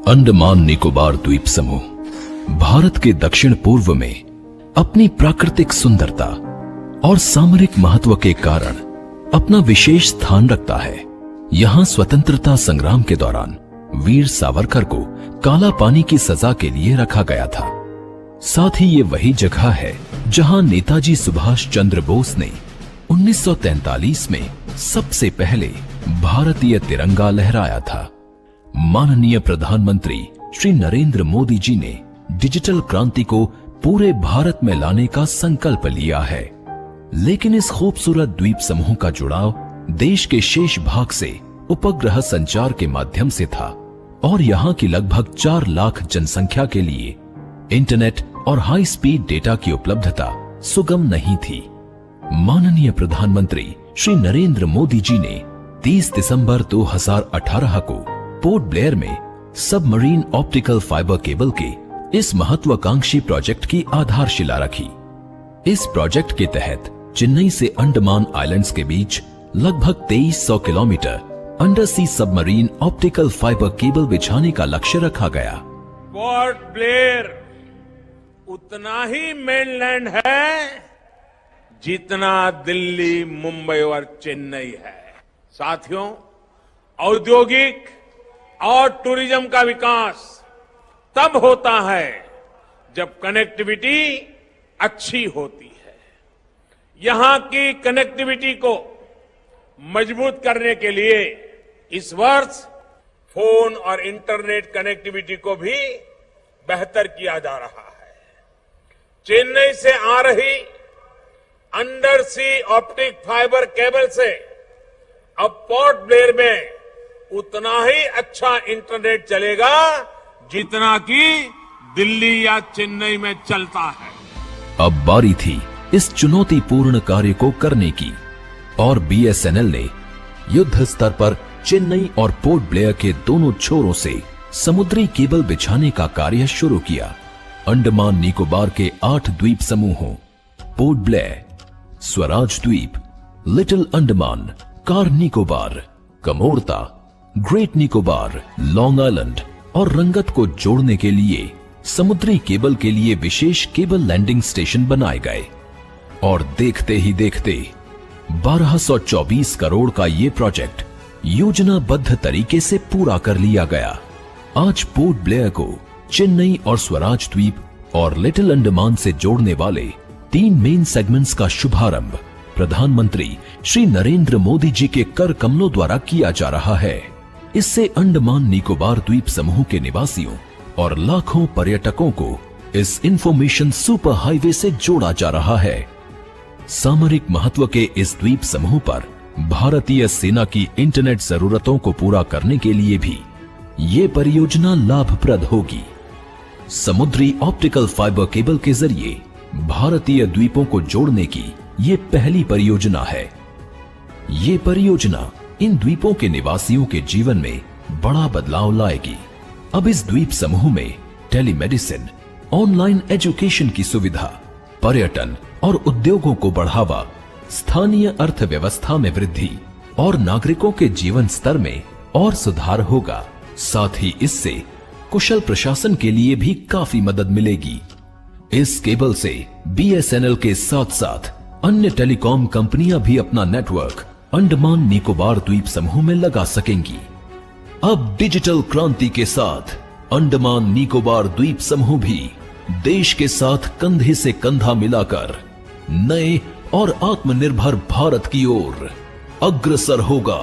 अंडमान निकोबार द्वीप समूह भारत के दक्षिण पूर्व में अपनी प्राकृतिक सुंदरता और सामरिक महत्व के कारण अपना विशेष स्थान रखता है। यहाँ स्वतंत्रता संग्राम के दौरान वीर सावरकर को काला पानी की सजा के लिए रखा गया था। साथ ही ये वही जगह है जहाँ नेताजी सुभाष चंद्र बोस ने 1943 में सबसे पहले भारतीय तिरंगा लहराया था। माननीय प्रधानमंत्री श्री नरेंद्र मोदी जी ने डिजिटल क्रांति को पूरे भारत में लाने का संकल्प लिया है, लेकिन इस खूबसूरत द्वीप समूह का जुड़ाव देश के शेष भाग से उपग्रह संचार के माध्यम से था और यहाँ की लगभग 4 लाख जनसंख्या के लिए इंटरनेट और हाई स्पीड डेटा की उपलब्धता सुगम नहीं थी। माननीय प्रधानमंत्री श्री नरेंद्र मोदी जी ने 30 दिसंबर 2018 को पोर्ट ब्लेयर में सबमरीन ऑप्टिकल फाइबर केबल के इस महत्वाकांक्षी प्रोजेक्ट की आधारशिला रखी। इस प्रोजेक्ट के तहत चेन्नई से अंडमान आइलैंड्स के बीच लगभग 2300 किलोमीटर अंडर सी सबमरीन ऑप्टिकल फाइबर केबल बिछाने का लक्ष्य रखा गया। पोर्ट ब्लेयर उतना ही मेनलैंड है जितना दिल्ली, मुंबई और चेन्नई है। साथियों, औद्योगिक और टूरिज्म का विकास तब होता है जब कनेक्टिविटी अच्छी होती है। यहां की कनेक्टिविटी को मजबूत करने के लिए इस वर्ष फोन और इंटरनेट कनेक्टिविटी को भी बेहतर किया जा रहा है। चेन्नई से आ रही अंडर सी ऑप्टिक फाइबर केबल से अब पोर्ट ब्लेयर में उतना ही अच्छा इंटरनेट चलेगा जितना कि दिल्ली या चेन्नई में चलता है। अब बारी थी इस चुनौतीपूर्ण कार्य को करने की और बीएसएनएल ने युद्ध स्तर पर चेन्नई और पोर्ट ब्लेयर के दोनों छोरों से समुद्री केबल बिछाने का कार्य शुरू किया। अंडमान निकोबार के 8 द्वीप समूहों पोर्ट ब्लेयर, स्वराज द्वीप, little Andaman, car Nicobar, Kamorta, great Nicobar, long island और रंगत को जोड़ने के लिए समुद्री केबल के लिए विशेष केबल लैंडिंग स्टेशन बनाए गए और देखते ही देखते 1224 करोड़ का ये प्रोजेक्ट योजनाबद्ध तरीके से पूरा कर लिया गया। आज पोर्ट ब्लेयर को चेन्नई और स्वराज द्वीप और लिटिल अंडमान से जोड़ने वाले 3 मेन सेगमेंट्स का शुभारंभ प्रधानमंत्री श्री नरेंद्र मोदी जी के कर कमलों द्वारा किया जा रहा है। इससे अंडमान निकोबार द्वीप समूह के निवासियों और लाखों पर्यटकों को इस इंफॉर्मेशन सुपर हाईवे से जोड़ा जा रहा है। सामरिक महत्व के इस द्वीप समूह पर भारतीय सेना की इंटरनेट जरूरतों को पूरा करने के लिए भी ये परियोजना लाभप्रद होगी। समुद्री ऑप्टिकल फाइबर केबल के जरिए भारतीय द्वीपों को जोड़ने की ये पहली परियोजना है। ये परियोजना इन द्वीपों के निवासियों के जीवन में बड़ा बदलाव लाएगी। अब इस द्वीप समूह में टेलीमेडिसिन, ऑनलाइन एजुकेशन की सुविधा, पर्यटन और उद्योगों को बढ़ावा, स्थानीय अर्थव्यवस्था में वृद्धि और नागरिकों के जीवन स्तर में और सुधार होगा। साथ ही इससे कुशल प्रशासन के लिए भी काफी मदद मिलेगी। इस केबल से बीएसएनएल के साथ साथ अन्य टेलीकॉम कंपनियां भी अपना नेटवर्क अंडमान निकोबार द्वीप समूह में लगा सकेंगी। अब डिजिटल क्रांति के साथ अंडमान निकोबार द्वीप समूह भी देश के साथ कंधे से कंधा मिलाकर नए और आत्मनिर्भर भारत की ओर अग्रसर होगा।